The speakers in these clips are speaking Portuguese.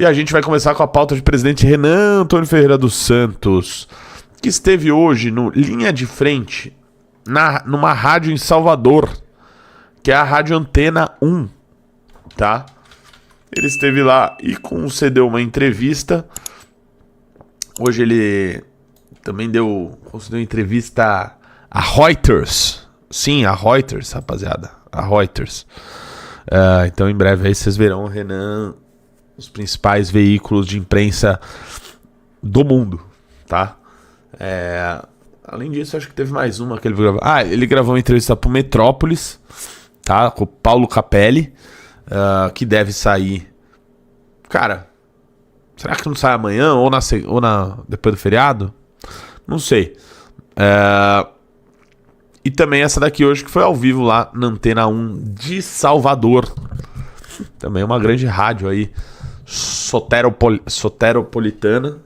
E a gente vai começar com a pauta de presidente Renan Antônio Ferreira dos Santos, que esteve hoje no Linha de Frente, numa rádio em Salvador, que é a Rádio Antena 1, tá? Ele esteve lá e concedeu uma entrevista. Hoje ele também concedeu entrevista a Reuters. Sim, a Reuters, rapaziada. A Reuters. Então em breve aí vocês verão o Renan, os principais veículos de imprensa do mundo, tá? Além disso, acho que teve mais uma que ele gravou. Ele gravou uma entrevista pro Metrópolis, tá? Com o Paulo Capelli, que deve sair. Cara, será que não sai amanhã ou depois do feriado? Não sei. E também essa daqui hoje, que foi ao vivo lá na Antena 1 de Salvador. Também uma grande rádio aí, soteropolitana.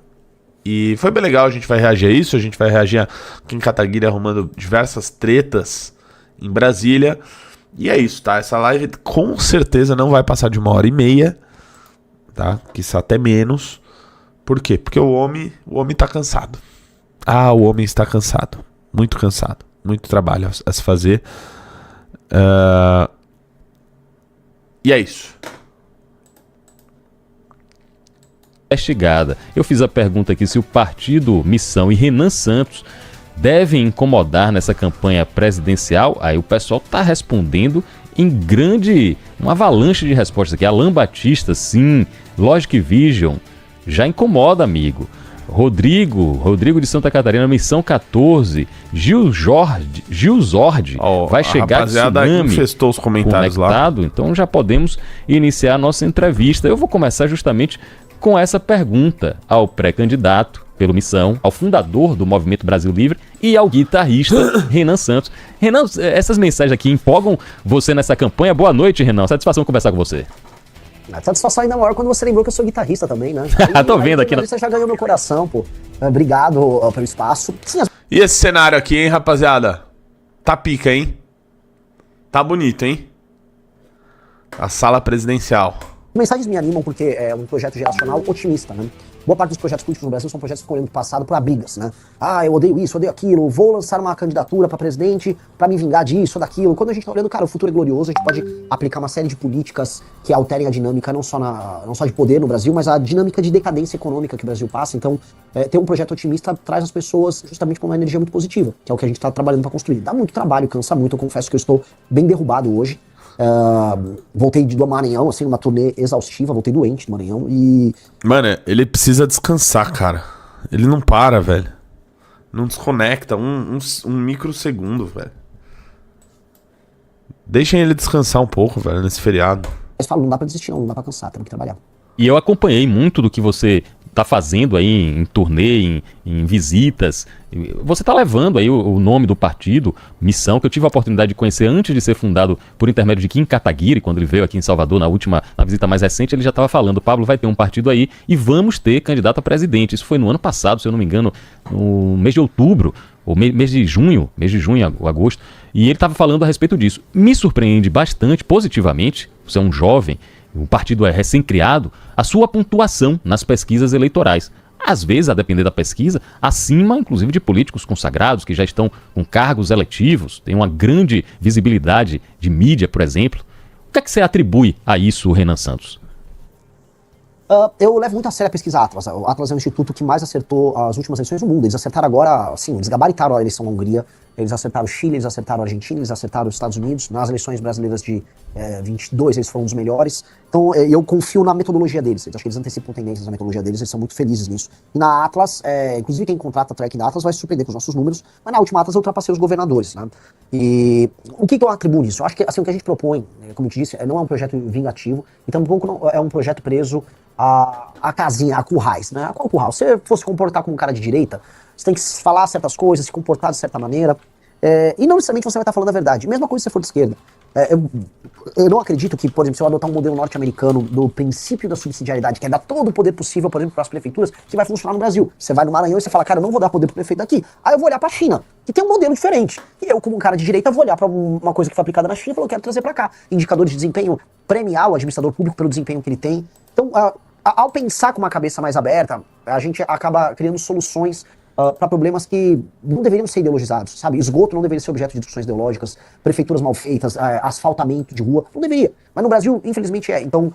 E foi bem legal, a gente vai reagir a isso. A gente vai reagir a Kim Kataguiri arrumando diversas tretas em Brasília. E é isso, tá? Essa live com certeza não vai passar de 1h30, tá? Quizá até menos. Por quê? Porque o homem tá cansado. O homem está cansado. Muito cansado. Muito trabalho a se fazer. E é isso. Investigada. Eu fiz a pergunta aqui se o partido Missão e Renan Santos devem incomodar nessa campanha presidencial. Aí o pessoal tá respondendo em uma avalanche de respostas aqui. Alan Batista, sim. Logic Vision, já incomoda, amigo. Rodrigo de Santa Catarina, Missão 14. Gil Zord vai chegar de tsunami infestou os comentários conectado. Lá. Então já podemos iniciar a nossa entrevista. Eu vou começar justamente com essa pergunta ao pré-candidato pelo Missão, ao fundador do Movimento Brasil Livre e ao guitarrista Renan Santos. Renan, essas mensagens aqui empolgam você nessa campanha? Boa noite, Renan. Satisfação conversar com você. A satisfação ainda maior quando você lembrou que eu sou guitarrista também, né? Tô vendo aqui. Você já ganhou meu coração, pô. Obrigado pelo espaço. Sim, E esse cenário aqui, hein, rapaziada? Tá pica, hein? Tá bonito, hein? A sala presidencial. Mensagens me animam porque é um projeto geracional otimista, né? Boa parte dos projetos políticos no Brasil são projetos que ficam olhando do passado para brigas, né? Eu odeio isso, odeio aquilo, vou lançar uma candidatura para presidente para me vingar disso ou daquilo. Quando a gente tá olhando, cara, o futuro é glorioso, a gente pode aplicar uma série de políticas que alterem a dinâmica não só de poder no Brasil, mas a dinâmica de decadência econômica que o Brasil passa. Então, ter um projeto otimista traz as pessoas justamente com uma energia muito positiva, que é o que a gente tá trabalhando para construir. Dá muito trabalho, cansa muito, eu confesso que eu estou bem derrubado hoje. Voltei do Maranhão, assim, numa turnê exaustiva, voltei doente do Maranhão e... Mano, ele precisa descansar, cara. Ele não para, velho. Não desconecta um microsegundo, velho. Deixem ele descansar um pouco, velho, nesse feriado. Mas falo, não dá pra desistir não dá pra cansar, temos que trabalhar. E eu acompanhei muito do que você tá fazendo aí em turnê, em visitas. Você tá levando aí o nome do partido, Missão, que eu tive a oportunidade de conhecer antes de ser fundado por intermédio de Kim Kataguiri, quando ele veio aqui em Salvador, na visita mais recente, ele já estava falando, Pablo, vai ter um partido aí e vamos ter candidato a presidente. Isso foi no ano passado, se eu não me engano, no mês de outubro, ou mês de junho, agosto, e ele estava falando a respeito disso. Me surpreende bastante, positivamente, você é um jovem, o partido é recém-criado, a sua pontuação nas pesquisas eleitorais. Às vezes, a depender da pesquisa, acima, inclusive, de políticos consagrados que já estão com cargos eletivos, tem uma grande visibilidade de mídia, por exemplo. O que é que você atribui a isso, Renan Santos? Eu levo muito a sério a pesquisa Atlas. O Atlas é o instituto que mais acertou as últimas eleições do mundo. Eles acertaram agora, assim, eles gabaritaram a eleição na Hungria, eles acertaram o Chile, eles acertaram a Argentina, eles acertaram os Estados Unidos. Nas eleições brasileiras de 22, eles foram um dos melhores. Então, eu confio na metodologia deles. Acho que eles antecipam tendências na metodologia deles, eles são muito felizes nisso. E na Atlas, inclusive quem contrata a track da Atlas vai se surpreender com os nossos números, mas na última Atlas eu ultrapassei os governadores, né? E o que eu atribuo nisso? Eu acho que assim, o que a gente propõe, como eu te disse, não é um projeto vingativo, e tampouco não é um projeto preso a casinha, a currais, né? Qual curral? Se você fosse comportar como um cara de direita, você tem que falar certas coisas, se comportar de certa maneira, e não necessariamente você vai estar falando a verdade. Mesma coisa se você for de esquerda. Eu não acredito que, por exemplo, se eu adotar um modelo norte-americano do princípio da subsidiariedade, que é dar todo o poder possível, por exemplo, para as prefeituras, que vai funcionar no Brasil. Você vai no Maranhão e você fala, cara, eu não vou dar poder pro prefeito daqui. Aí eu vou olhar para a China, que tem um modelo diferente. E eu, como um cara de direita, vou olhar para uma coisa que foi aplicada na China e falar, eu quero trazer para cá. Indicadores de desempenho, premiar o administrador público pelo desempenho que ele tem. Então, ao pensar com uma cabeça mais aberta, a gente acaba criando soluções para problemas que não deveriam ser ideologizados, sabe? Esgoto não deveria ser objeto de discussões ideológicas, prefeituras mal feitas, asfaltamento de rua, não deveria. Mas no Brasil, infelizmente, é. Então,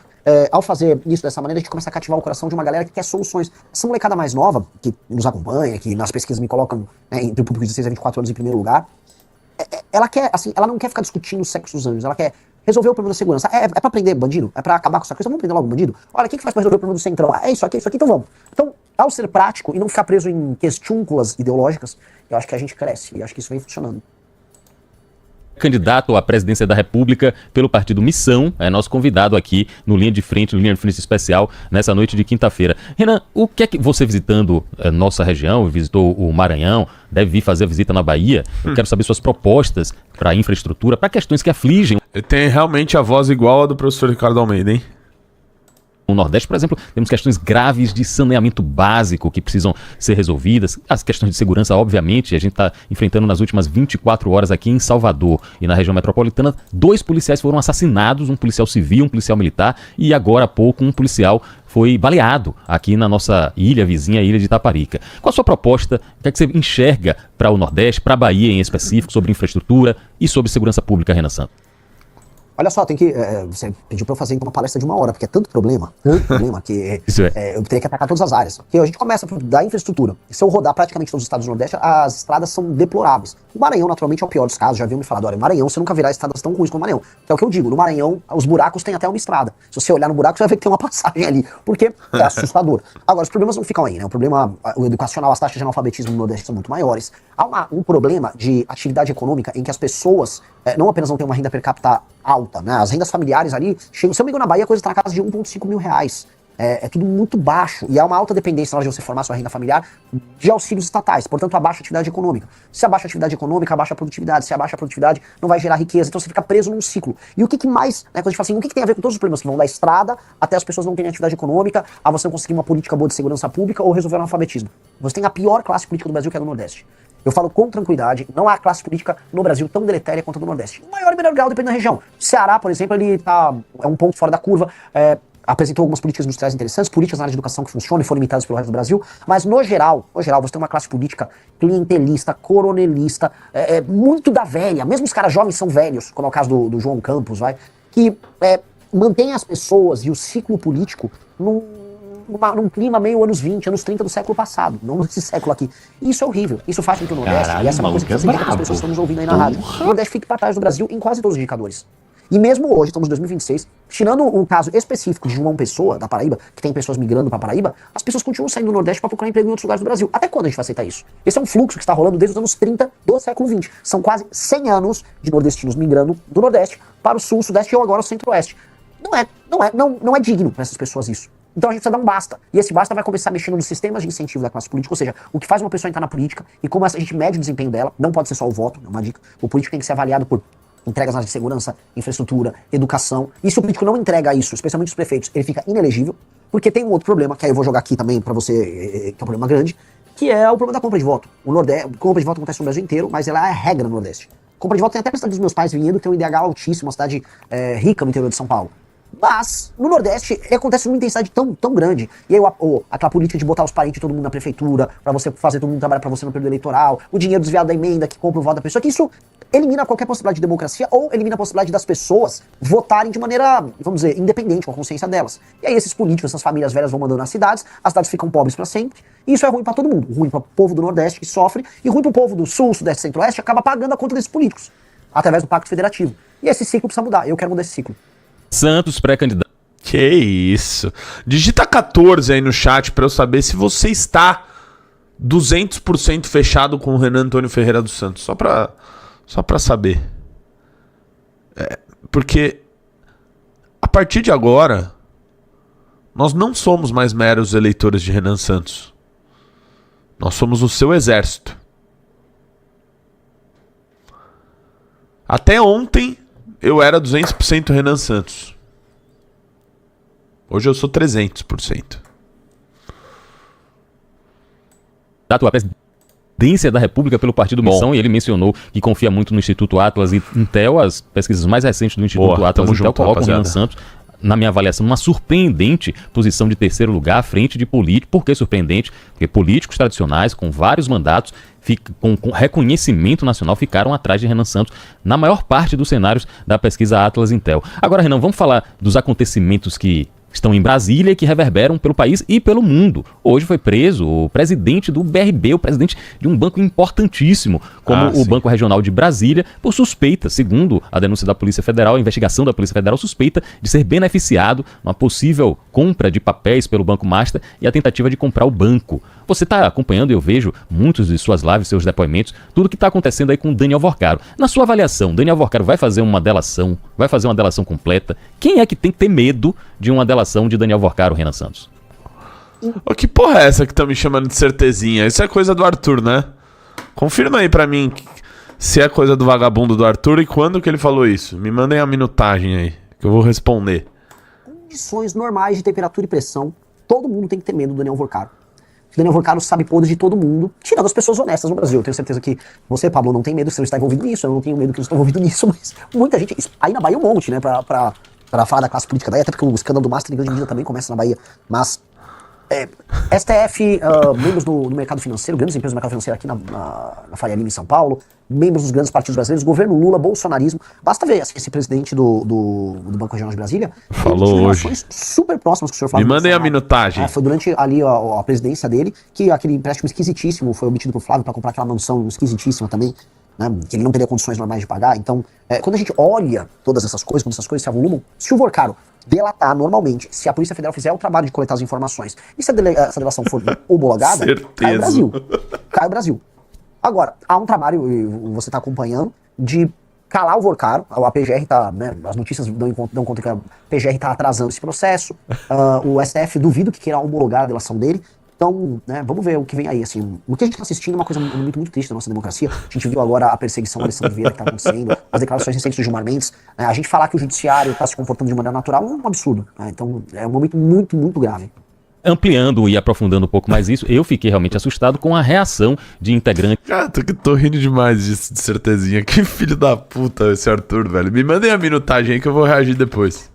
ao fazer isso dessa maneira, a gente começa a cativar o coração de uma galera que quer soluções. Essa molecada mais nova, que nos acompanha, que nas pesquisas me colocam, né, entre o público de 16 a 24 anos em primeiro lugar, ela quer, assim, ela não quer ficar discutindo o sexo dos anjos, ela quer resolver o problema da segurança. É pra prender bandido? É pra acabar com essa coisa? Vamos prender logo o bandido? Olha, o que faz pra resolver o problema do centrão? É isso aqui, então vamos. Então, ao ser prático e não ficar preso em questúnculas ideológicas, eu acho que a gente cresce, e acho que isso vem funcionando. Candidato à presidência da República pelo partido Missão, é nosso convidado aqui no Linha de Frente Especial, nessa noite de quinta-feira. Renan, o que é que você visitando nossa região, visitou o Maranhão, deve vir fazer a visita na Bahia, eu quero saber suas propostas para infraestrutura, para questões que afligem. Ele tem realmente a voz igual a do professor Ricardo Almeida, hein? No Nordeste, por exemplo, temos questões graves de saneamento básico que precisam ser resolvidas. As questões de segurança, obviamente, a gente está enfrentando nas últimas 24 horas aqui em Salvador e na região metropolitana. 2 policiais foram assassinados, um policial civil, um policial militar, e agora há pouco um policial foi baleado aqui na nossa ilha vizinha, a ilha de Itaparica. Qual a sua proposta? O que é que você enxerga para o Nordeste, para a Bahia em específico, sobre infraestrutura e sobre segurança pública, Renan Santos? Olha só, você pediu pra eu fazer uma palestra de 1 hora, porque é tanto problema que eu teria que atacar todas as áreas. Porque a gente começa da infraestrutura. Se eu rodar praticamente todos os estados do Nordeste, as estradas são deploráveis. O Maranhão, naturalmente, é o pior dos casos. Já haviam me falado, olha, no Maranhão você nunca verá estradas tão ruins como o Maranhão. Que é o que eu digo, no Maranhão, os buracos têm até uma estrada. Se você olhar no buraco, você vai ver que tem uma passagem ali, porque é assustador. Agora, os problemas não ficam aí, né? O problema o educacional, as taxas de analfabetismo no Nordeste são muito maiores. Há um problema de atividade econômica em que as pessoas não apenas não têm uma renda per capita alta, né? As rendas familiares ali, chegam, se eu me engano, na Bahia a coisa está na casa de 1,5 mil reais. É tudo muito baixo. E há uma alta dependência na hora de você formar sua renda familiar de auxílios estatais. Portanto, abaixa a atividade econômica. Se abaixa a atividade econômica, abaixa a produtividade. Se abaixa a produtividade, não vai gerar riqueza. Então você fica preso num ciclo. E o que mais, né, quando a gente fala assim, o que tem a ver com todos os problemas que vão da estrada até as pessoas não terem atividade econômica, a você não conseguir uma política boa de segurança pública ou resolver o analfabetismo? Você tem a pior classe política do Brasil, que é a do Nordeste. Eu falo com tranquilidade, não há classe política no Brasil tão deletéria quanto a do Nordeste. O maior e menor grau depende da região. O Ceará, por exemplo, ele é um ponto fora da curva, apresentou algumas políticas industriais interessantes, políticas na área de educação que funcionam e foram imitadas pelo resto do Brasil, mas no geral, você tem uma classe política clientelista, coronelista, muito da velha, mesmo os caras jovens são velhos, como é o caso do João Campos, que mantém as pessoas e o ciclo político num clima meio anos 20, anos 30 do século passado, não nesse século aqui. E isso é horrível. Isso faz com que o Nordeste, e essa é uma coisa que você indica para as pessoas que estão nos ouvindo aí na rádio, o Nordeste fique para trás do Brasil em quase todos os indicadores. E mesmo hoje, estamos em 2026, tirando um caso específico de João Pessoa, da Paraíba, que tem pessoas migrando para Paraíba, as pessoas continuam saindo do Nordeste para procurar emprego em outros lugares do Brasil. Até quando a gente vai aceitar isso? Esse é um fluxo que está rolando desde os anos 30 do século 20. São quase 100 anos de nordestinos migrando do Nordeste para o Sul, Sudeste ou agora o Centro-Oeste. Não é digno para essas pessoas isso. Então a gente precisa dar um basta. E esse basta vai começar mexendo nos sistemas de incentivo da classe política, ou seja, o que faz uma pessoa entrar na política e como a gente mede o desempenho dela, não pode ser só o voto, é uma dica. O político tem que ser avaliado por entregas na área de segurança, infraestrutura, educação. E se o político não entrega isso, especialmente os prefeitos, ele fica inelegível, porque tem um outro problema, que aí eu vou jogar aqui também pra você, que é um problema grande, que é o problema da compra de voto. O Nordeste, compra de voto acontece no Brasil inteiro, mas ela é a regra no Nordeste. Compra de voto tem até na cidade dos meus pais, Vinhedo, que tem um IDH altíssimo, uma cidade rica no interior de São Paulo. Mas, no Nordeste, acontece numa intensidade tão grande. E aí, aquela política de botar os parentes de todo mundo na prefeitura, pra você fazer todo mundo trabalhar pra você no período eleitoral, o dinheiro desviado da emenda que compra o voto da pessoa, que isso elimina qualquer possibilidade de democracia ou elimina a possibilidade das pessoas votarem de maneira, vamos dizer, independente, com a consciência delas. E aí esses políticos, essas famílias velhas vão mandando nas cidades, as cidades ficam pobres pra sempre, e isso é ruim pra todo mundo. Ruim pro povo do Nordeste, que sofre, e ruim pro povo do Sul, Sudeste e Centro-Oeste, acaba pagando a conta desses políticos, através do Pacto Federativo. E esse ciclo precisa mudar, eu quero mudar esse ciclo. Santos, pré-candidato. Que isso. Digita 14 aí no chat pra eu saber se você está 200% fechado com o Renan Antônio Ferreira dos Santos. Só pra saber. Porque a partir de agora, nós não somos mais meros eleitores de Renan Santos. Nós somos o seu exército. Até ontem, eu era 200% Renan Santos. Hoje eu sou 300%. Candidato à presidência da República pelo Partido Missão, e ele mencionou que confia muito no Instituto Atlas e Intel. As pesquisas mais recentes do Instituto Atlas e Intel colocam o Renan Santos na minha avaliação, uma surpreendente posição de terceiro lugar à frente de políticos. Por que surpreendente? Porque políticos tradicionais, com vários mandatos, com reconhecimento nacional, ficaram atrás de Renan Santos na maior parte dos cenários da pesquisa Atlas Intel. Agora, Renan, vamos falar dos acontecimentos que estão em Brasília e que reverberam pelo país e pelo mundo. Hoje foi preso o presidente do BRB, o presidente de um banco importantíssimo, como o Banco Regional de Brasília, por suspeita, segundo a denúncia da Polícia Federal, a investigação da Polícia Federal, suspeita de ser beneficiado numa possível compra de papéis pelo Banco Master e a tentativa de comprar o banco. Você está acompanhando, eu vejo muitos de suas lives, seus depoimentos, tudo que está acontecendo aí com o Daniel Alvorcaro. Na sua avaliação, Daniel Alvorcaro vai fazer uma delação, vai fazer uma delação completa? Quem é que tem que ter medo de uma delação de Daniel Alvorcaro, Renan Santos? Ô, que porra é essa que estão me chamando de certezinha? Isso é coisa do Arthur, né? Confirma aí pra mim se é coisa do vagabundo do Arthur e quando que ele falou isso. Me mandem a minutagem aí, que eu vou responder. Condições normais de temperatura e pressão, todo mundo tem que ter medo do Daniel Alvorcaro. O Daniel Alvorcaro sabe podre de todo mundo, tirando as pessoas honestas no Brasil. Eu tenho certeza que você, Pablo, não tem medo que você está envolvido nisso, eu não tenho medo que eu estou envolvido nisso, mas muita gente, aí na Bahia um monte, né, pra falar da classe política daí, até porque o escândalo do Master em grande medida também começa na Bahia, mas STF, membros do mercado financeiro, grandes empresas do mercado financeiro aqui na Faria Lima em São Paulo, membros dos grandes partidos brasileiros, governo Lula, bolsonarismo, basta ver assim, esse presidente do Banco Regional de Brasília, falou hoje, super próximas com o senhor Flávio. Me mandem a minutagem. Foi durante ali a presidência dele, que aquele empréstimo esquisitíssimo foi obtido por Flávio para comprar aquela mansão esquisitíssima também, né, que ele não teria condições normais de pagar. Então, quando a gente olha todas essas coisas, quando essas coisas se avolumam, se o Alvorcaro delatar normalmente, se a Polícia Federal fizer o trabalho de coletar as informações, e se essa delação for homologada, cai o Brasil. Cai o Brasil. Agora, há um trabalho, você está acompanhando, de calar o Alvorcaro. A PGR está, né, as notícias dão conta que a PGR está atrasando esse processo, o STF duvido que queira homologar a delação dele. Então, né, vamos ver o que vem aí, assim, o que a gente está assistindo é uma coisa muito, muito triste da nossa democracia. A gente viu agora a perseguição ao Alessandro Vieira que está acontecendo, as declarações recentes do Gilmar Mendes, né, a gente falar que o judiciário está se comportando de maneira natural é um absurdo, né, então é um momento muito, muito grave. Ampliando e aprofundando um pouco mais isso, eu fiquei realmente assustado com a reação de integrantes. Cara, tô rindo demais disso, de certezinha. Que filho da puta esse Arthur, velho. Me mandem a minutagem aí que eu vou reagir depois.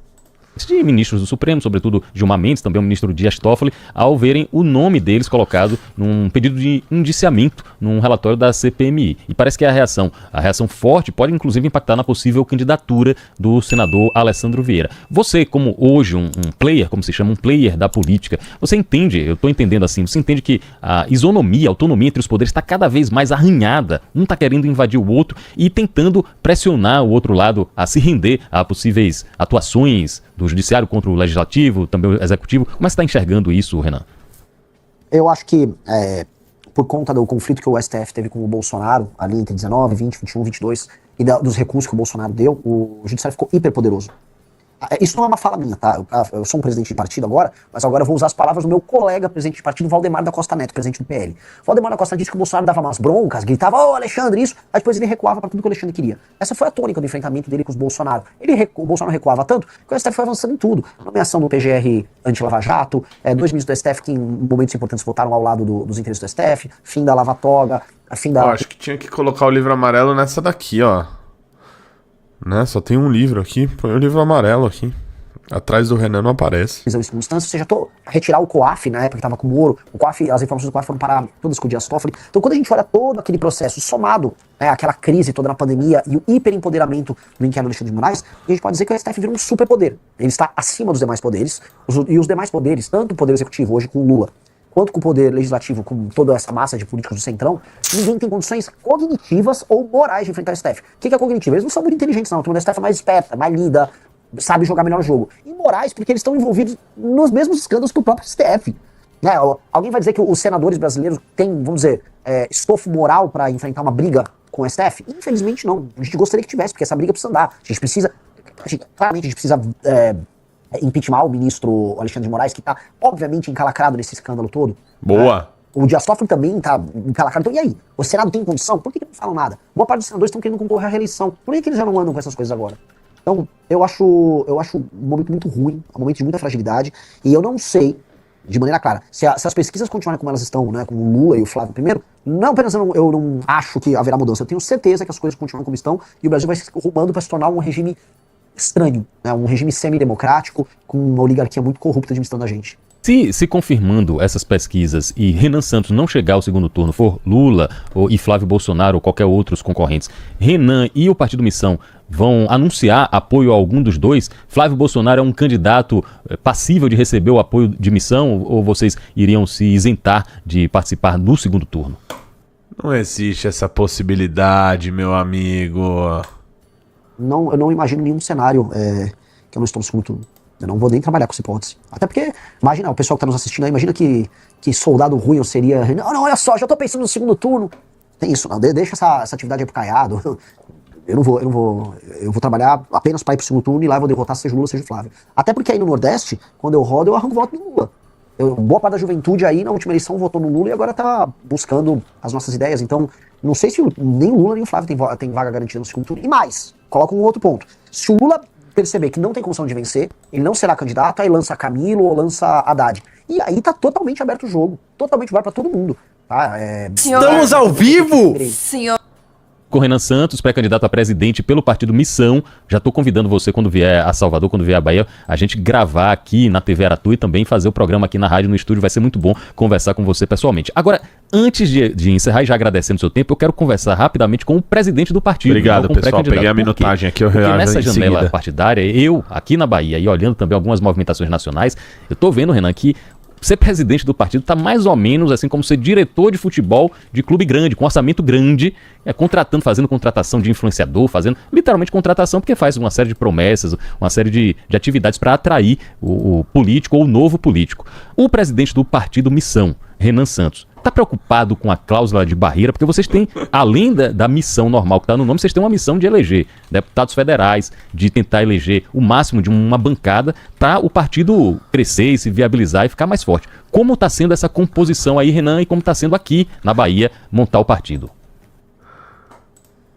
De ministros do Supremo, sobretudo Gilmar Mendes, também o ministro Dias Toffoli, ao verem o nome deles colocado num pedido de indiciamento num relatório da CPMI. E parece que a reação forte pode inclusive impactar na possível candidatura do senador Alessandro Vieira. Você, como hoje um player, como se chama, um player da política, você entende, eu estou entendendo assim, você entende que a isonomia, a autonomia entre os poderes está cada vez mais arranhada, um está querendo invadir o outro e tentando pressionar o outro lado a se render a possíveis atuações do judiciário contra o legislativo, também o executivo. Como é que você está enxergando isso, Renan? Eu acho que, por conta do conflito que o STF teve com o Bolsonaro, ali entre 19, 20, 21, 22, e dos recursos que o Bolsonaro deu, o judiciário ficou hiperpoderoso. Isso não é uma fala minha, tá? Eu sou um presidente de partido agora, mas agora eu vou usar as palavras do meu colega presidente de partido, Valdemar da Costa Neto, presidente do PL. Valdemar da Costa disse que o Bolsonaro dava umas broncas, gritava, ô Alexandre, isso, aí depois ele recuava para tudo que o Alexandre queria. Essa foi a tônica do enfrentamento dele com os Bolsonaro. O Bolsonaro recuava tanto que o STF foi avançando em tudo. A nomeação do PGR anti-Lava Jato, 2 ministros do STF que em momentos importantes votaram ao lado dos interesses do STF, fim da Lava Toga, fim da... Eu acho que tinha que colocar o livro amarelo nessa daqui, ó. Né? Só tem um livro aqui, põe o livro amarelo aqui. Atrás do Renan não aparece. Ou seja, retirar o COAF na época que estava com o Moro, o COAF, as informações do COAF foram parar todas com o Dias Toffoli. Então quando a gente olha todo aquele processo somado, aquela crise toda na pandemia e o hipeремpoderamento do inquérito do Alexandre de Moraes, a gente pode dizer que o STF virou um superpoder. Ele está acima dos demais poderes, e os demais poderes, tanto o poder executivo hoje com o Lula, quanto com o poder legislativo, com toda essa massa de políticos do Centrão, ninguém tem condições cognitivas ou morais de enfrentar o STF. O que é cognitivo? Eles não são muito inteligentes não, a turma do STF é mais esperta, mais lida, sabe jogar melhor o jogo. E morais, porque eles estão envolvidos nos mesmos escândalos que o próprio STF. Né? Alguém vai dizer que os senadores brasileiros têm, vamos dizer, estofo moral para enfrentar uma briga com o STF? Infelizmente não. A gente gostaria que tivesse, porque essa briga precisa andar. A gente precisa, claramente, a gente precisa impeachment o ministro Alexandre de Moraes, que está, obviamente, encalacrado nesse escândalo todo. Boa. O Dias Toffoli também está encalacrado. Então, e aí? O Senado tem condição? Por que não falam nada? Boa parte dos senadores estão querendo concorrer à reeleição. Por que eles já não andam com essas coisas agora? Então, eu acho um momento muito ruim, um momento de muita fragilidade, e eu não sei, de maneira clara, se as pesquisas continuarem como elas estão, né, com o Lula e o Flávio primeiro, não apenas eu não acho que haverá mudança, eu tenho certeza que as coisas continuam como estão, e o Brasil vai se rumando para se tornar um regime estranho, né? Um regime semi-democrático com uma oligarquia muito corrupta administrando a gente. Se confirmando essas pesquisas e Renan Santos não chegar ao segundo turno, for Lula e Flávio Bolsonaro ou qualquer outros concorrentes, Renan e o Partido Missão vão anunciar apoio a algum dos dois? Flávio Bolsonaro é um candidato passível de receber o apoio de Missão ou vocês iriam se isentar de participar no segundo turno? Não existe essa possibilidade, meu amigo. Não, eu não imagino nenhum cenário que eu não estou muito... Eu não vou nem trabalhar com essa hipótese. Até porque, imagina, o pessoal que está nos assistindo aí, imagina que soldado ruim eu seria... Não, olha só, já tô pensando no segundo turno. Tem isso, não. Deixa essa atividade aí pro Caiado. Eu vou trabalhar apenas para ir pro segundo turno e lá eu vou derrotar seja o Lula, seja o Flávio. Até porque aí no Nordeste, quando eu rodo, eu arranco voto no Lula. Boa parte da juventude aí, na última eleição, votou no Lula e agora tá buscando as nossas ideias. Então, não sei se nem o Lula nem o Flávio tem vaga garantida no segundo turno. E mais, coloca um outro ponto. Se o Lula perceber que não tem condição de vencer, ele não será candidato, aí lança Camilo ou lança Haddad. E aí tá totalmente aberto o jogo. Totalmente vai pra todo mundo. Tá? Estamos ao vivo? Senhor. Com Renan Santos, pré-candidato a presidente pelo Partido Missão. Já estou convidando você, quando vier a Salvador, quando vier a Bahia, a gente gravar aqui na TV Aratu e também fazer o programa aqui na rádio, no estúdio. Vai ser muito bom conversar com você pessoalmente. Agora, antes de encerrar e já agradecendo o seu tempo, eu quero conversar rapidamente com o presidente do partido. Obrigado, com o pessoal. Peguei a minutagem aqui, eu Porque reajo nessa em janela seguida. partidária, eu, aqui na Bahia, e olhando também algumas movimentações nacionais, eu estou vendo, Renan, que ser presidente do partido está mais ou menos assim como ser diretor de futebol de clube grande, com orçamento grande, fazendo contratação de influenciador, fazendo literalmente contratação, porque faz uma série de promessas, uma série de atividades para atrair o político ou o novo político. O presidente do Partido Missão, Renan Santos, está preocupado com a cláusula de barreira? Porque vocês têm, além da missão normal que está no nome, vocês têm uma missão de eleger deputados federais, de tentar eleger o máximo de uma bancada para o partido crescer e se viabilizar e ficar mais forte. Como está sendo essa composição aí, Renan, e como está sendo aqui na Bahia montar o partido?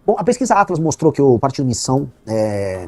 Bom, a pesquisa Atlas mostrou que o Partido Missão,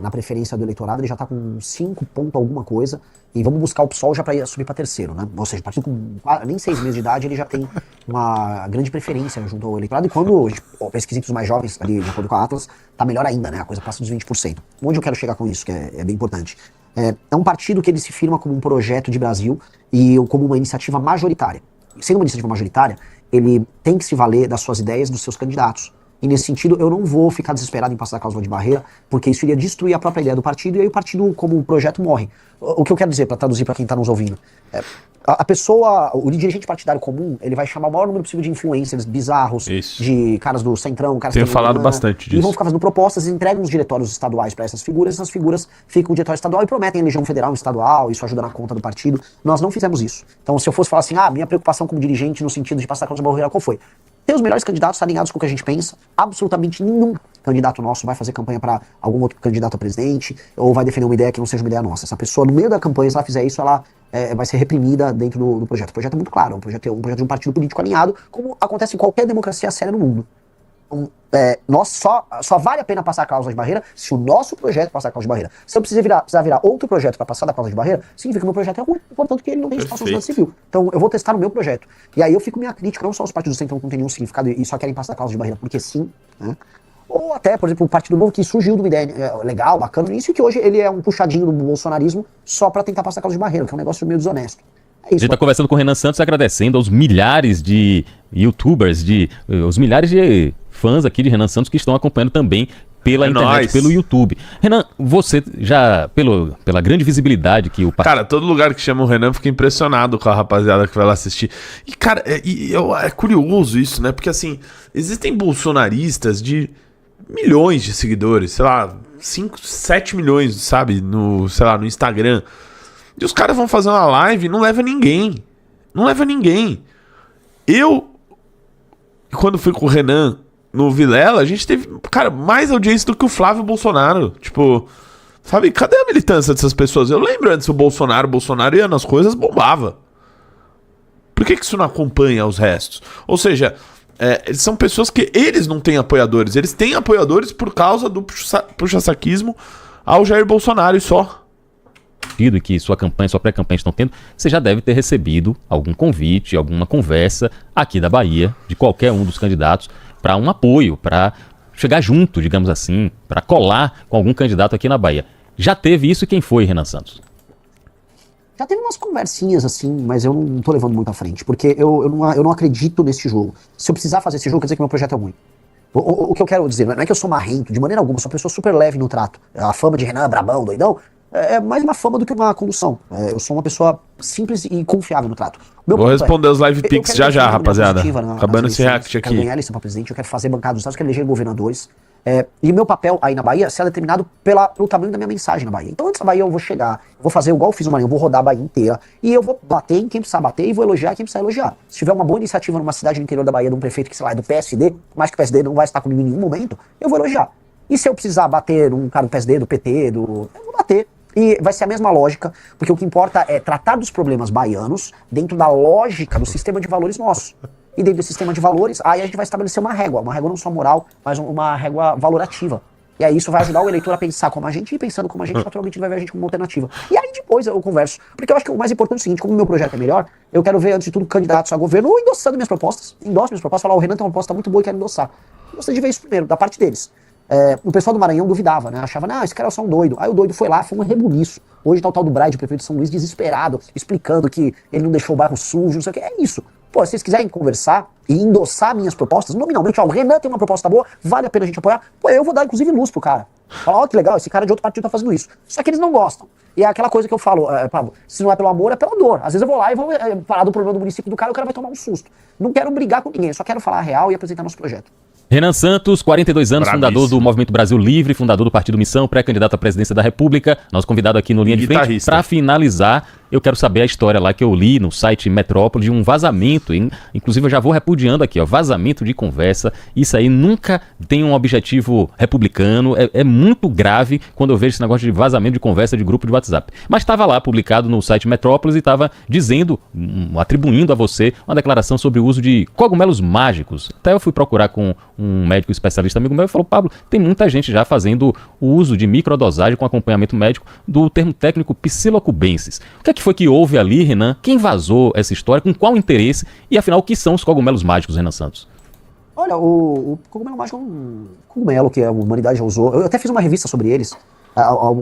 na preferência do eleitorado, ele já está com 5 pontos alguma coisa, e vamos buscar o PSOL já para subir para terceiro, né? Ou seja, o partido com nem 6 meses de idade, ele já tem uma grande preferência junto ao eleitorado, e quando a pesquisa entre os mais jovens, ali, de acordo com a Atlas, está melhor ainda, né? A coisa passa dos 20%. Onde eu quero chegar com isso, que é bem importante? É um partido que ele se firma como um projeto de Brasil e como uma iniciativa majoritária. Sendo uma iniciativa majoritária, ele tem que se valer das suas ideias, dos seus candidatos. E nesse sentido, eu não vou ficar desesperado em passar a cláusula de barreira, porque isso iria destruir a própria ideia do partido, e aí o partido, como projeto, morre. O que eu quero dizer, para traduzir para quem está nos ouvindo, a pessoa, o dirigente partidário comum, ele vai chamar o maior número possível de influencers bizarros, Isso. de caras do Centrão, caras Tenho que falado bastante e disso. vão ficar fazendo propostas e entregam os diretórios estaduais para essas figuras ficam no diretório estadual e prometem eleição federal e estadual, isso ajuda na conta do partido. Nós não fizemos isso. Então, se eu fosse falar assim, minha preocupação como dirigente no sentido de passar a cláusula de barreira, qual foi? Ter os melhores candidatos, estar alinhados com o que a gente pensa. Absolutamente nenhum candidato nosso vai fazer campanha para algum outro candidato a presidente ou vai defender uma ideia que não seja uma ideia nossa. Essa pessoa, no meio da campanha, se ela fizer isso, ela vai ser reprimida dentro do projeto. O projeto é muito claro, é um projeto de um partido político alinhado, como acontece em qualquer democracia séria no mundo. Nós só vale a pena passar a cláusula de barreira se o nosso projeto passar a cláusula de barreira. Se eu precisar virar outro projeto para passar da cláusula de barreira, significa que o meu projeto é ruim, portanto que ele não tem espaço na sociedade civil. Então eu vou testar no meu projeto. E aí eu fico minha crítica, não só os partidos do centro que não tem nenhum significado e só querem passar a cláusula de barreira porque sim, né? Ou até, por exemplo, o Partido Novo que surgiu de uma ideia legal, bacana no início, e que hoje ele é um puxadinho do bolsonarismo só para tentar passar a cláusula de barreira, que é um negócio meio desonesto. É A isso. gente está conversando com o Renan Santos, agradecendo aos milhares de youtubers, os milhares de fãs aqui de Renan Santos que estão acompanhando também pela internet, nóis. pelo YouTube. Renan, você já, pela grande visibilidade que o partido... Cara, todo lugar que chama o Renan fica impressionado com a rapaziada que vai lá assistir. E, cara, é curioso isso, né? Porque, assim, existem bolsonaristas de milhões de seguidores, sei lá, 5, 7 milhões, sabe? No Instagram. E os caras vão fazer uma live e não leva ninguém. Não leva ninguém. Quando fui com o Renan no Vilela, a gente teve, cara, mais audiência do que o Flávio Bolsonaro. Tipo, sabe, cadê a militância dessas pessoas? Eu lembro antes o Bolsonaro ia nas coisas, bombava. Por que isso não acompanha os restos? Ou seja, eles são pessoas que eles não têm apoiadores. Eles têm apoiadores por causa do puxa-saquismo ao Jair Bolsonaro e só. E que sua pré-campanha estão tendo, você já deve ter recebido algum convite, alguma conversa aqui da Bahia, de qualquer um dos candidatos, para um apoio, para chegar junto, digamos assim, para colar com algum candidato aqui na Bahia. Já teve isso e quem foi, Renan Santos? Já teve umas conversinhas assim, mas eu não tô levando muito à frente, porque eu não acredito nesse jogo. Se eu precisar fazer esse jogo, quer dizer que meu projeto é ruim. O que eu quero dizer, não é que eu sou marrento, de maneira alguma, eu sou uma pessoa super leve no trato. A fama de Renan, brabão, doidão, é mais uma fama do que uma condução. Eu sou uma pessoa simples e confiável no trato. Vou responder os live pics já, rapaziada. Acabando esse react aqui. Eu quero ganhar eleição pra presidente, eu quero fazer bancada dos estados, eu quero eleger governadores. E meu papel aí na Bahia será determinado pelo tamanho da minha mensagem na Bahia. Então antes da Bahia eu vou chegar, vou fazer igual eu fiz no Maranhão, eu vou rodar a Bahia inteira e eu vou bater em quem precisar bater e vou elogiar quem precisar elogiar. Se tiver uma boa iniciativa numa cidade no interior da Bahia de um prefeito que, sei lá, é do PSD, mais que o PSD não vai estar comigo em nenhum momento, eu vou elogiar. E se eu precisar bater num cara do PSD, do PT, eu vou bater. E vai ser a mesma lógica, porque o que importa é tratar dos problemas baianos dentro da lógica do sistema de valores nosso. E dentro do sistema de valores, aí a gente vai estabelecer uma régua não só moral, mas uma régua valorativa. E aí isso vai ajudar o eleitor a pensar como a gente, e pensando como a gente, naturalmente ele vai ver a gente como uma alternativa. E aí depois eu converso, porque eu acho que o mais importante é o seguinte, como o meu projeto é melhor, eu quero ver, antes de tudo, candidatos a governo ou endossando minhas propostas, falar, o Renan tem uma proposta muito boa e quero endossar. Eu gostaria de ver isso primeiro, da parte deles. O pessoal do Maranhão duvidava, né? Achava, esse cara é só um doido. Aí o doido foi lá, foi um rebuliço. Hoje tá o tal do Braide, prefeito de São Luís, desesperado, explicando que ele não deixou o bairro sujo, não sei o que. É isso. Pô, se vocês quiserem conversar e endossar minhas propostas, nominalmente, o Renan tem uma proposta boa, vale a pena a gente apoiar, pô, eu vou dar inclusive luz pro cara. Falar, que legal, esse cara de outro partido tá fazendo isso. Só que eles não gostam. E é aquela coisa que eu falo, Pablo, se não é pelo amor, é pela dor. Às vezes eu vou lá e vou falar do problema do município do cara, o cara vai tomar um susto. Não quero brigar com ninguém, só quero falar a real e apresentar nosso projeto. Renan Santos, 42 anos, fundador do Movimento Brasil Livre, fundador do Partido Missão, pré-candidato à presidência da República, nosso convidado aqui no Linha de Frente. Para finalizar, eu quero saber a história lá que eu li no site Metrópole de um vazamento, inclusive eu já vou repudiando aqui, vazamento de conversa. Isso aí nunca tem um objetivo republicano, é muito grave quando eu vejo esse negócio de vazamento de conversa de grupo de WhatsApp. Mas estava lá publicado no site Metrópolis e estava dizendo, atribuindo a você uma declaração sobre o uso de cogumelos mágicos. Até eu fui procurar com um médico especialista amigo meu e falou, Pablo, tem muita gente já fazendo o uso de microdosagem com acompanhamento médico do termo técnico psilocubensis. O que é que foi que houve ali, Renan? Quem vazou essa história? Com qual interesse? E afinal, o que são os cogumelos mágicos, Renan Santos? Olha, o cogumelo mágico é um cogumelo que a humanidade já usou. Eu até fiz uma revista sobre eles.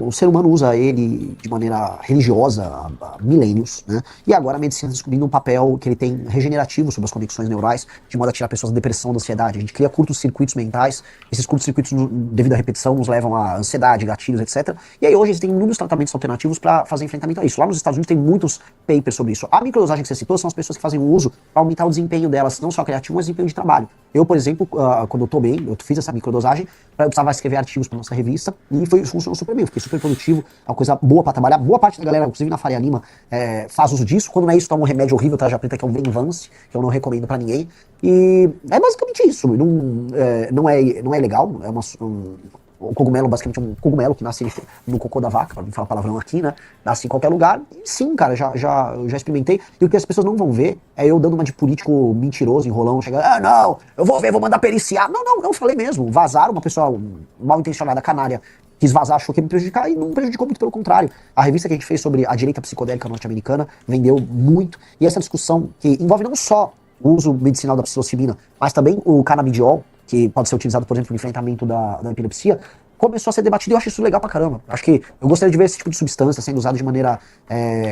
O ser humano usa ele de maneira religiosa há milênios, né? E agora a medicina está descobrindo um papel que ele tem regenerativo sobre as conexões neurais, de modo a tirar pessoas da depressão, da ansiedade. A gente cria curtos-circuitos mentais, esses curtos-circuitos, devido à repetição, nos levam a ansiedade, gatilhos, etc. E aí hoje existem inúmeros tratamentos alternativos para fazer enfrentamento a isso. Lá nos Estados Unidos tem muitos papers sobre isso. A microdosagem que você citou são as pessoas que fazem o uso para aumentar o desempenho delas, não só criativo, mas desempenho de trabalho. Eu, por exemplo, quando eu tô bem, eu fiz essa microdosagem, eu precisava escrever artigos para nossa revista, e funcionou super bem, eu fiquei super produtivo, é uma coisa boa para trabalhar. Boa parte da galera, inclusive na Faria Lima, faz uso disso. Quando não é isso, toma um remédio horrível, tarja preta, que é um Venvance, que eu não recomendo para ninguém. E é basicamente isso. Não é legal, o cogumelo, basicamente, é um cogumelo que nasce no cocô da vaca, pra não falar palavrão aqui, né? Nasce em qualquer lugar. E sim, cara, eu já experimentei. E o que as pessoas não vão ver é eu dando uma de político mentiroso, enrolão, chegando, não, eu vou ver, vou mandar periciar. Não, eu falei mesmo. Vazaram, uma pessoa mal intencionada, canária, quis vazar, achou que ia me prejudicar e não prejudicou, muito pelo contrário. A revista que a gente fez sobre a direita psicodélica norte-americana vendeu muito. E essa discussão que envolve não só o uso medicinal da psilocibina, mas também o canabidiol, que pode ser utilizado, por exemplo, no enfrentamento da epilepsia, começou a ser debatido e eu acho isso legal pra caramba. Acho que eu gostaria de ver esse tipo de substância sendo usado de maneira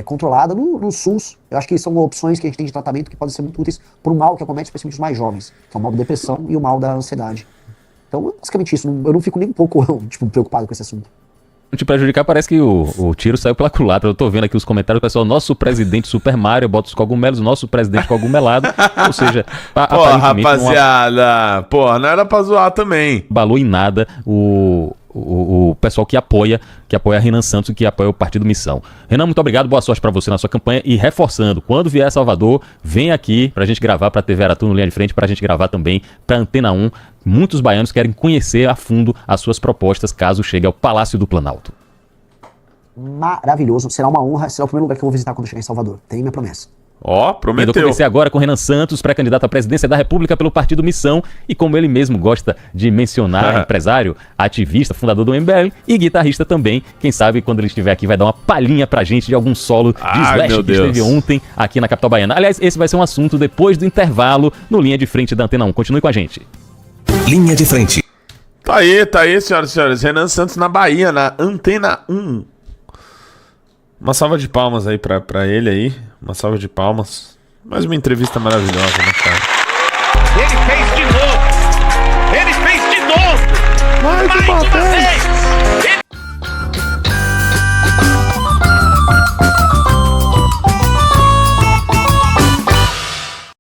controlada no SUS. Eu acho que são opções que a gente tem de tratamento que podem ser muito úteis para o mal que acomete especialmente os mais jovens, que é o mal da depressão e o mal da ansiedade. Então, basicamente isso. Eu não fico nem um pouco preocupado com esse assunto. Te prejudicar, parece que o tiro saiu pela culatra. Eu tô vendo aqui os comentários, pessoal. Nosso presidente Super Mario bota os cogumelos, nosso presidente cogumelado. Ou seja, pô, rapaziada, não era pra zoar também. Balou em nada o pessoal que apoia Renan Santos e que apoia o Partido Missão. Renan, muito obrigado, boa sorte pra você na sua campanha. E reforçando, quando vier a Salvador, vem aqui pra gente gravar pra TV Aratu no Linha de Frente, pra gente gravar também pra Antena 1. Muitos baianos querem conhecer a fundo as suas propostas caso chegue ao Palácio do Planalto. Maravilhoso, será uma honra, será o primeiro lugar que eu vou visitar quando chegar em Salvador. Tem minha promessa. Prometeu. Eu comecei agora com Renan Santos, pré-candidato à presidência da República pelo Partido Missão, e como ele mesmo gosta de mencionar, empresário, ativista, fundador do MBL e guitarrista também. Quem sabe quando ele estiver aqui vai dar uma palhinha pra gente de algum solo de Slash que esteve ontem aqui na capital baiana. Aliás, esse vai ser um assunto depois do intervalo no Linha de Frente da Antena 1. Continue com a gente. Linha de Frente. Tá aí, senhoras e senhores. Renan Santos na Bahia, na Antena 1. Uma salva de palmas aí pra ele aí. Uma salva de palmas. Mais uma entrevista maravilhosa, né, cara? Ele fez de novo! Mais uma vez!